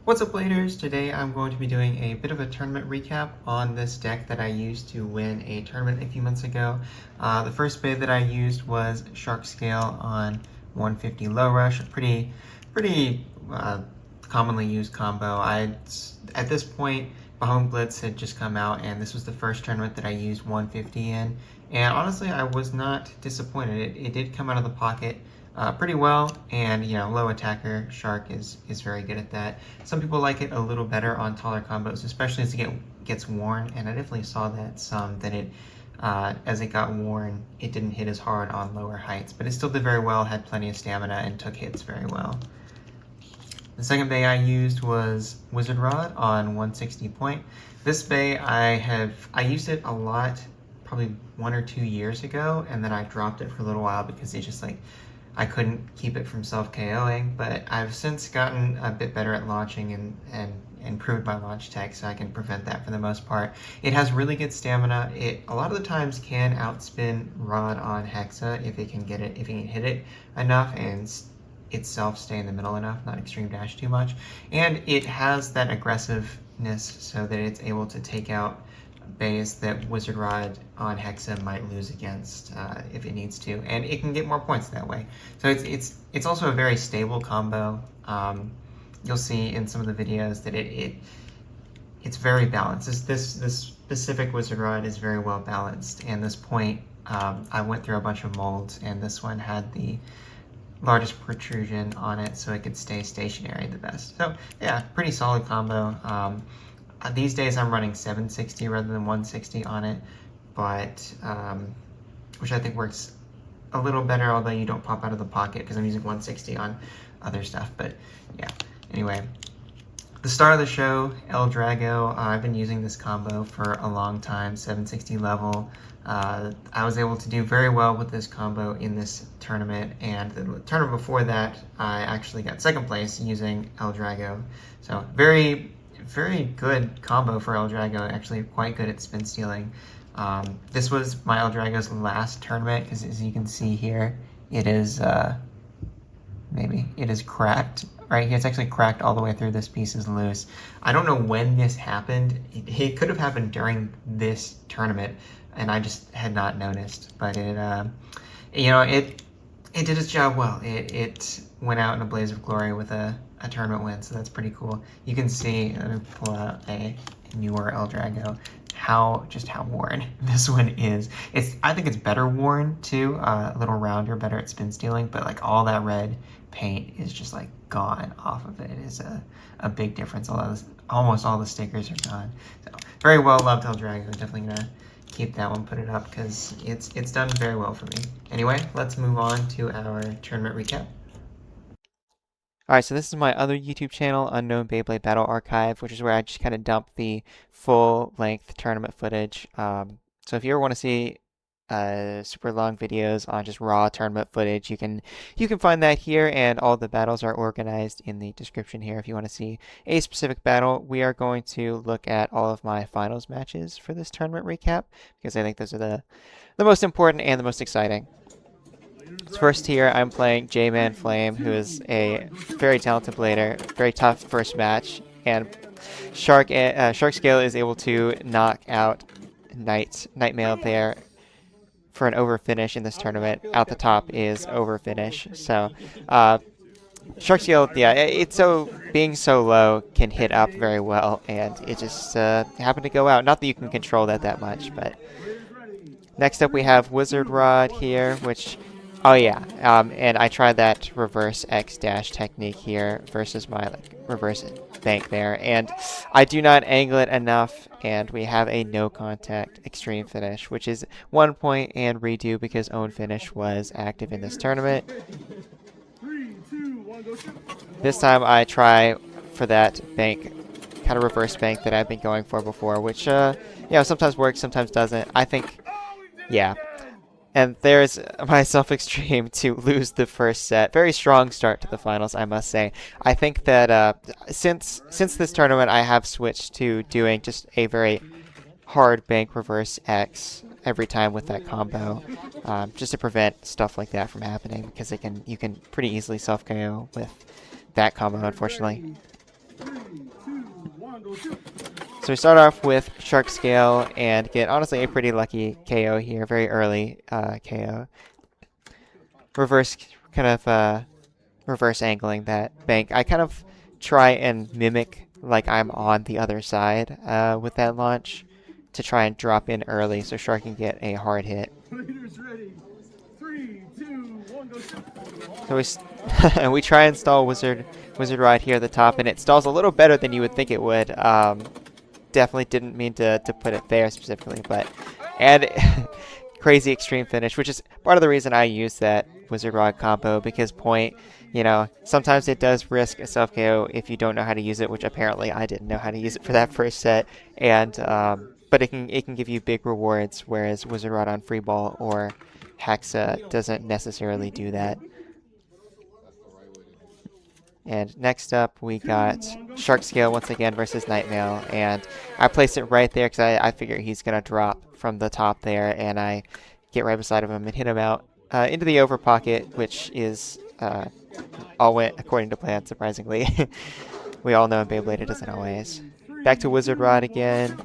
What's up, Bladers? Today I'm going to be doing a bit of a tournament recap on this deck that I used to win a tournament a few months ago. The first bid that I used was Shark Scale on 150 Low Rush, a pretty commonly used combo. At this point, Bahome Blitz had just come out, and this was the first tournament that I used 150 in. And honestly, I was not disappointed. It did come out of the pocket pretty well, and low attacker Shark is very good at that. Some people like it a little better on taller combos, especially as it gets worn, and I definitely saw that some, that it as it got worn, it didn't hit as hard on lower heights, but it still did very well, had plenty of stamina, and took hits very well. The second bay I used was Wizard Rod on 160 point. This bay I used it a lot, probably 1 or 2 years ago, and then I dropped it for a little while because it just I couldn't keep it from self-KOing, but I've since gotten a bit better at launching and improved my launch tech, so I can prevent that for the most part. It has really good stamina. It a lot of the times can outspin Rod on Hexa if it can hit it enough and itself stay in the middle enough, not extreme dash too much. And it has that aggressiveness so that it's able to take out bays that Wizard Rod on Hexa might lose against if it needs to, and it can get more points that way. So it's also a very stable combo. You'll see in some of the videos that it's very balanced. This specific Wizard Rod is very well balanced, and this point I went through a bunch of molds, and this one had the largest protrusion on it, so it could stay stationary the best. So yeah, pretty solid combo. These days I'm running 760 rather than 160 on it, but which I think works a little better, although you don't pop out of the pocket because I'm using 160 on other stuff. But yeah, anyway, the star of the show, L-Drago. I've been using this combo for a long time, 760 level. I was able to do very well with this combo in this tournament, and the tournament before that I actually got second place using L-Drago. So very good combo for L-Drago, actually quite good at spin stealing. This was my L-Drago's last tournament, because as you can see here, it is it is cracked right here. It's actually cracked all the way through. This piece is loose. I don't know when this happened. It could have happened during this tournament, and I just had not noticed. But it did its job well. It went out in a blaze of glory with a tournament win, so that's pretty cool. You can see, let me pull out a newer L-Drago, how worn this one is. I think it's better worn too, a little rounder, better at spin stealing, but all that red paint is just gone off of it. It is a big difference. Almost all the stickers are gone. So very well loved L-Drago. Definitely gonna keep that one, put it up, because it's done very well for me. Anyway, let's move on to our tournament recap. Alright, so this is my other YouTube channel, Unknown Beyblade Battle Archive, which is where I just kind of dump the full-length tournament footage. So if you ever want to see super long videos on just raw tournament footage, you can find that here, and all the battles are organized in the description here if you want to see a specific battle. We are going to look at all of my finals matches for this tournament recap, because I think those are the most important and the most exciting. First here, I'm playing J-Man Flame, who is a very talented blader, very tough first match, and Shark Scale is able to knock out Nightmail there for an over finish in this tournament. Out the top is over finish. So Shark Scale, yeah, being so low can hit up very well, and it just happened to go out. Not that you can control that much, but next up we have Wizard Rod here, which and I tried that reverse X dash technique here versus my reverse bank there, and I do not angle it enough, and we have a no contact extreme finish, which is 1 point and redo because own finish was active in this tournament. This time I try for that bank, kind of reverse bank that I've been going for before, which sometimes works, sometimes doesn't. I think, yeah. And there's my self-extreme to lose the first set. Very strong start to the finals, I must say. I think that since this tournament, I have switched to doing just a very hard bank reverse X every time with that combo, just to prevent stuff like that from happening, because you can pretty easily self-KO with that combo, unfortunately. So we start off with Shark Scale and get honestly a pretty lucky KO here, very early KO. Reverse kind of reverse angling that bank. I kind of try and mimic like I'm on the other side with that launch to try and drop in early so Shark can get a hard hit. So we try and stall Wizard Rod here at the top, and it stalls a little better than you would think it would. Definitely didn't mean to put it there specifically, and crazy extreme finish, which is part of the reason I use that Wizard Rod combo, because point, sometimes it does risk a self KO if you don't know how to use it, which apparently I didn't know how to use it for that first set, and but it can give you big rewards, whereas Wizard Rod on free ball or Hexa doesn't necessarily do that. And next up, we got Shark Scale once again versus Nightmail, and I place it right there because I figure he's going to drop from the top there, and I get right beside of him and hit him out into the over pocket, which is all went according to plan, surprisingly. We all know in Beyblade it doesn't always. Back to Wizard Rod again,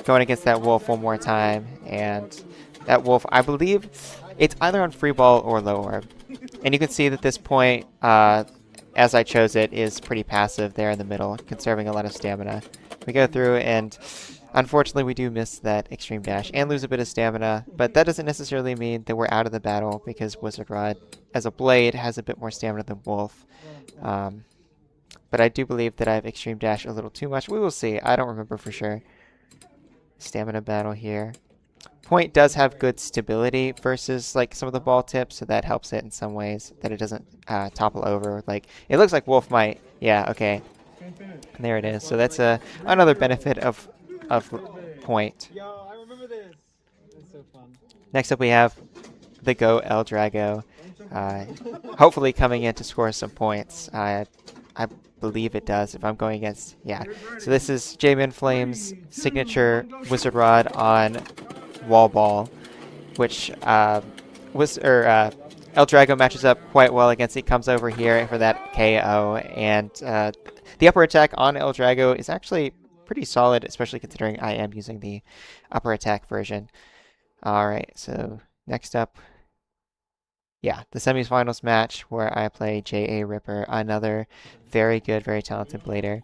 going against that wolf one more time, and that wolf, I believe, it's either on free ball or low orb. And you can see that this point, as I chose it, is pretty passive there in the middle, conserving a lot of stamina. We go through, and unfortunately we do miss that extreme dash and lose a bit of stamina, but that doesn't necessarily mean that we're out of the battle, because Wizard Rod, as a blade, has a bit more stamina than Wolf. But I do believe that I have extreme dash a little too much. We will see. I don't remember for sure. Stamina battle here. Point does have good stability versus like some of the ball tips, so that helps it in some ways, that it doesn't topple over. Like, it looks like Wolf might. Yeah, okay. And there it is. So that's another benefit of Point. Yo, I remember this. It's so fun. Next up we have the Go L-Drago. Hopefully coming in to score some points. I believe it does if I'm going against, yeah. So this is J-Min Flame's signature Wizard Rod on Wall Ball, which L-Drago matches up quite well against. He comes over here for that KO, and the upper attack on L-Drago is actually pretty solid, especially considering I am using the upper attack version. Alright, so next up, yeah, the semifinals match where I play J.A. Ripper, another very good, very talented blader.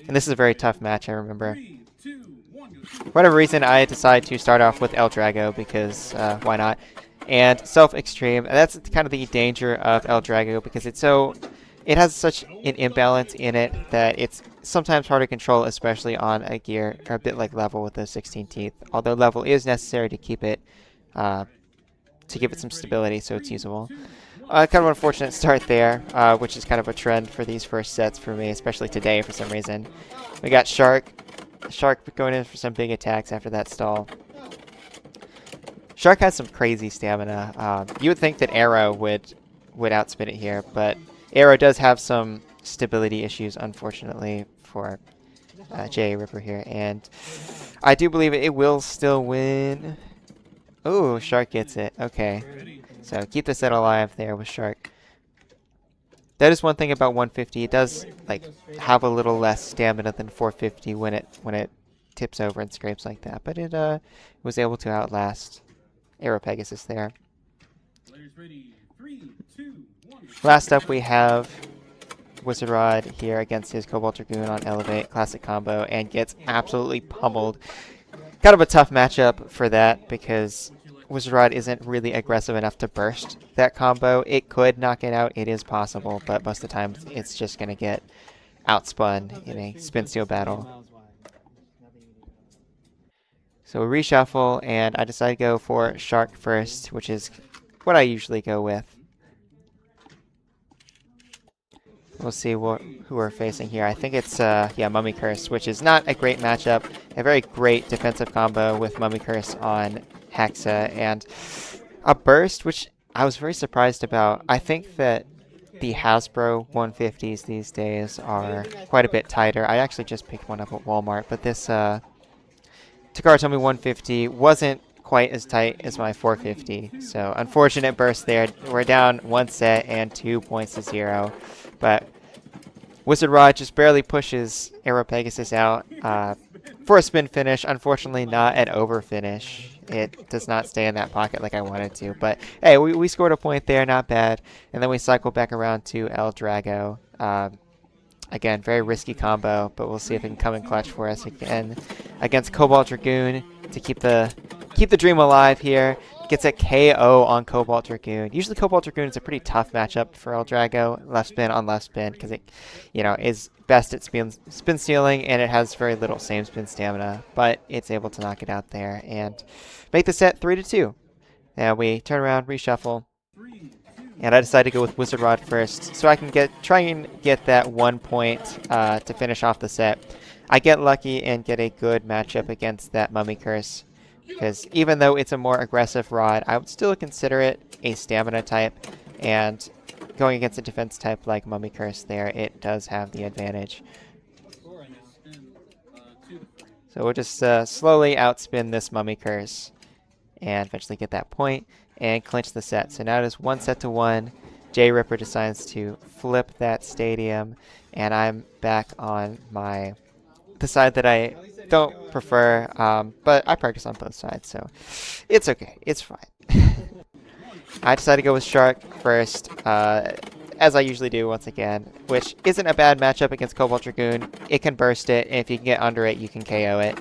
And this is a very tough match, I remember. For whatever reason, I decided to start off with L-Drago because why not? And Self-Extreme, and that's kind of the danger of L-Drago, because it has such an imbalance in it that it's sometimes hard to control, especially on a gear or a bit like Level with those 16 teeth. Although Level is necessary to keep it, to give it some stability so it's usable. Kind of an unfortunate start there, which is kind of a trend for these first sets for me, especially today for some reason. We got Shark going in for some big attacks after that stall. Shark has some crazy stamina. You would think that Arrow would outspin it here, but Arrow does have some stability issues, unfortunately, for J.A. Ripper here. And I do believe it will still win. Oh, Shark gets it. Okay. So keep the set alive there with Shark. That is one thing about 150. It does like have a little less stamina than 450 when it tips over and scrapes like that. But it was able to outlast Aero Pegasus there. Last up we have Wizard Rod here against his Cobalt Dragoon on Elevate, classic combo, and gets absolutely pummeled. Kind of a tough matchup for that because Wizard Rod isn't really aggressive enough to burst that combo. It could knock it out, it is possible, but most of the time it's just going to get outspun in a spin steel battle. So reshuffle, and I decided to go for Shark first, which is what I usually go with. We'll see who we're facing here. I think it's, yeah, Mummy Curse, which is not a great matchup. A very great defensive combo with Mummy Curse on Hexa, and a burst, which I was very surprised about. I think that the Hasbro 150s these days are quite a bit tighter. I actually just picked one up at Walmart, but this Takara Tomy 150 wasn't quite as tight as my 450. So unfortunate burst there. We're down one set and 2 points to 0. But Wizard Rod just barely pushes Aero Pegasus out for a spin finish. Unfortunately, not an over finish. It does not stay in that pocket like I wanted to. But hey, we scored a point there, not bad. And then we cycle back around to L-Drago. Again, very risky combo, but we'll see if it can come in clutch for us again against Cobalt Dragoon to keep the dream alive here. Gets a KO on Cobalt Dragoon. Usually Cobalt Dragoon is a pretty tough matchup for L-Drago, left spin on left spin, because it, is best at spin stealing, and it has very little same spin stamina, but it's able to knock it out there and make the set 3-2. Now we turn around, reshuffle, and I decided to go with Wizard Rod first, so I can try and get that 1 point to finish off the set. I get lucky and get a good matchup against that Mummy Curse, because even though it's a more aggressive rod, I would still consider it a stamina type, and going against a defense type like Mummy Curse there, it does have the advantage. So we'll just slowly outspin this Mummy Curse and eventually get that point and clinch the set. So now it is 1-1. J Ripper decides to flip that stadium, and I'm back on the side that I don't prefer, but I practice on both sides, so it's okay. It's fine. I decided to go with Shark first, as I usually do once again, which isn't a bad matchup against Cobalt Dragoon. It can burst it, and if you can get under it, you can KO it.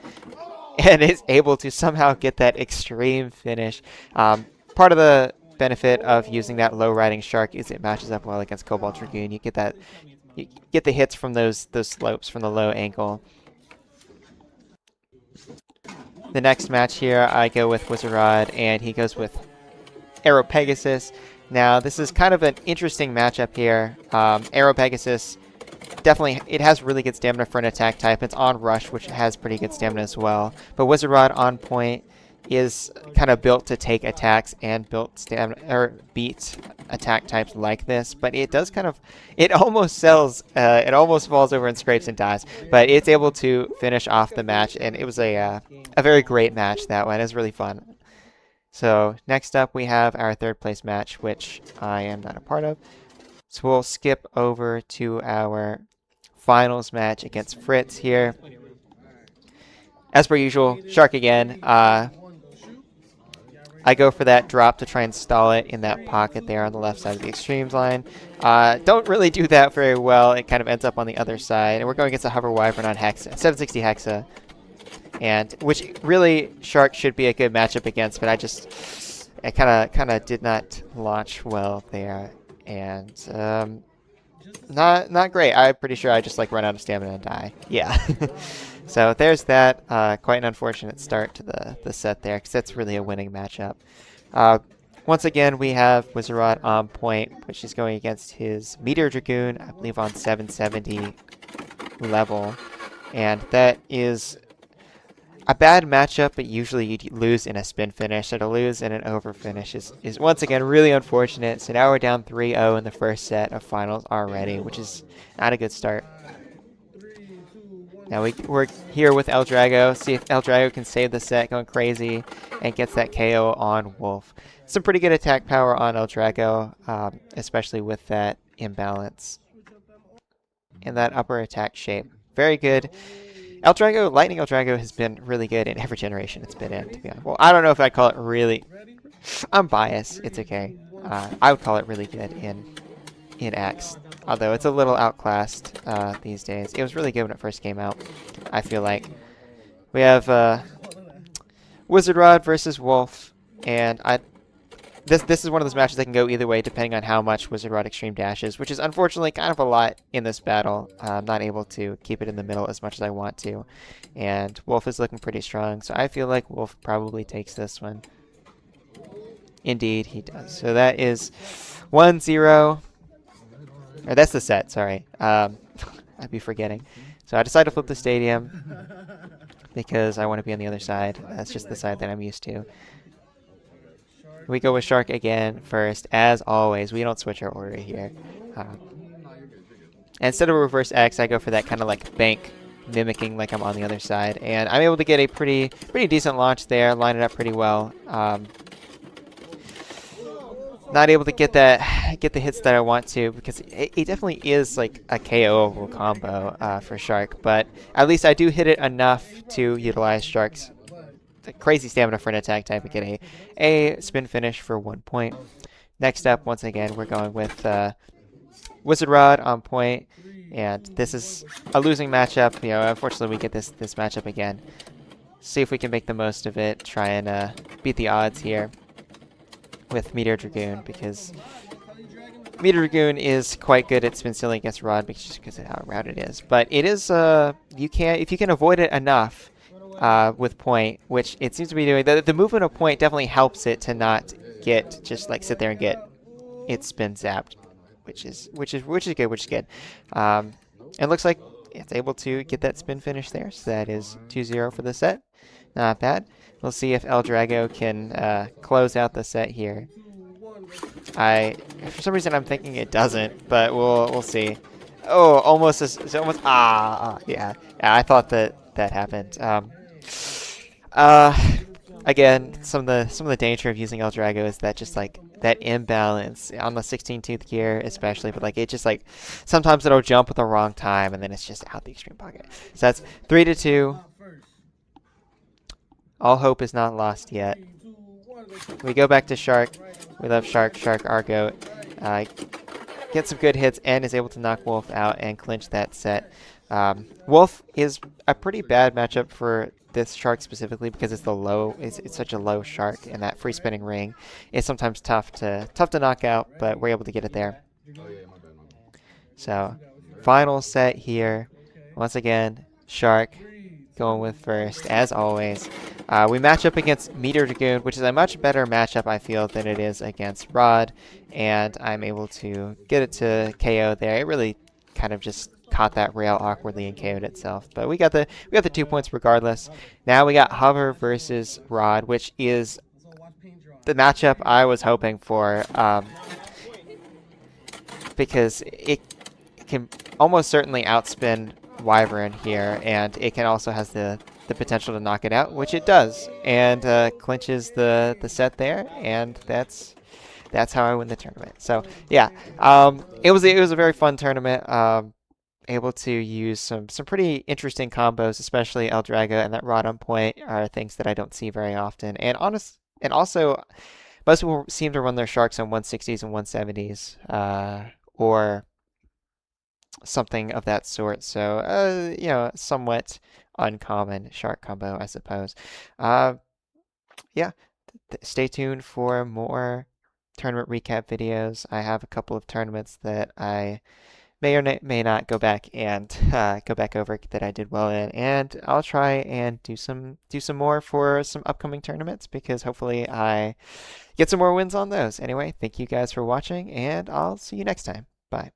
And it's able to somehow get that extreme finish. Part of the benefit of using that low riding Shark is it matches up well against Cobalt Dragoon. You get the hits from those slopes from the low angle. The next match here, I go with Wizard Rod, and he goes with Aero Pegasus. Now, this is kind of an interesting matchup here. Aero Pegasus, definitely, it has really good stamina for an attack type. It's on Rush, which has pretty good stamina as well. But Wizard Rod on point is kind of built to take attacks and beat attack types like this, but it does it almost falls over and scrapes and dies, but it's able to finish off the match, and it was a very great match. That one is really fun. So next up we have our third place match, which I am not a part of, so we'll skip over to our finals match against Fritz here. As per usual, Shark again. I go for that drop to try and stall it in that pocket there on the left side of the extremes line. Don't really do that very well. It kind of ends up on the other side. And we're going against a Hover Wyvern on Hexa, 760 Hexa. And which really Shark should be a good matchup against, but I kind of did not launch well there. And not great. I'm pretty sure I just run out of stamina and die. Yeah. So there's that. Quite an unfortunate start to the set there, because that's really a winning matchup. Once again, we have Wizard Rod on point, which is going against his Meteor Dragoon, I believe on 770 level. And that is a bad matchup, but usually you lose in a spin finish, so to lose in an over finish is once again really unfortunate. So now we're down 3-0 in the first set of finals already, which is not a good start. Now we're here with L-Drago. See if L-Drago can save the set, going crazy, and gets that KO on Wolf. Some pretty good attack power on L-Drago, especially with that imbalance and that upper attack shape. Very good. L-Drago, Lightning L-Drago has been really good in every generation it's been in, to be honest. Well, I don't know if I'd call it really... I'm biased. It's okay. I would call it really good in X. Although it's a little outclassed these days. It was really good when it first came out, I feel like. We have Wizard Rod versus Wolf, and this is one of those matches that can go either way depending on how much Wizard Rod Extreme dashes, which is unfortunately kind of a lot in this battle. I'm not able to keep it in the middle as much as I want to, and Wolf is looking pretty strong, so I feel like Wolf probably takes this one. Indeed, he does. So that is 1-0. Or that's the set, sorry. I'd be forgetting. So I decided to flip the stadium because I want to be on the other side. That's just the side that I'm used to. We go with Shark again first. As always, we don't switch our order here. Instead of reverse X, I go for that kind of bank, mimicking like I'm on the other side. And I'm able to get a pretty decent launch there, line it up pretty well. not able to get the hits that I want to, because it definitely is like a KO combo for Shark, but at least I do hit it enough to utilize Shark's crazy stamina for an attack type and get a spin finish for 1 point. Next up, once again, we're going with Wizard Rod on point, and this is a losing matchup. You know, unfortunately, we get this matchup again. See if we can make the most of it. Try and beat the odds here with Meteor Dragoon, because Meteor Dragoon is quite good at spin stealing against Rod, just because of how routed it is. But it is if you can avoid it enough with point, which it seems to be doing. The movement of point definitely helps it to not get just like sit there and get its spin zapped, which is good. It looks like it's able to get that spin finish there, so that is 2-0 for the set. Not bad. We'll see if L-Drago can close out the set here. For some reason I'm thinking it doesn't, but we'll see. Oh, almost yeah. I thought that happened. Again, some of the danger of using L-Drago is that just like that imbalance on the 16 tooth gear especially, but like it just like sometimes it'll jump at the wrong time and then it's just out the extreme pocket. So that's 3-2. All hope is not lost yet. We go back to Shark. We love Shark Argo. Gets some good hits and is able to knock Wolf out and clinch that set. Wolf is a pretty bad matchup for this Shark specifically because it's such a low Shark, and that free spinning ring is sometimes tough to knock out, but we're able to get it there. So final set here. Once again, Shark going with first as always. We match up against Meteor Dragoon, which is a much better matchup, I feel, than it is against Rod, and I'm able to get it to KO there. It really kind of just caught that rail awkwardly and KO'd itself, but we got the 2 points regardless. Now we got Hover versus Rod, which is the matchup I was hoping for, because it can almost certainly outspin Wyvern here, and it can also has the potential to knock it out, which it does, and clinches the set there, and that's how I win the tournament. So yeah, it was a very fun tournament. Able to use some pretty interesting combos, especially L-Drago and that Rod on point are things that I don't see very often. And also most people seem to run their Sharks on 160s and 170s, or something of that sort. So you know, somewhat uncommon Shark combo, I suppose. Yeah, stay tuned for more tournament recap videos. I have a couple of tournaments that I may or may not go back and go back over that I did well in, and I'll try and do some more for some upcoming tournaments, because hopefully I get some more wins on those. Anyway, thank you guys for watching, and I'll see you next time. Bye.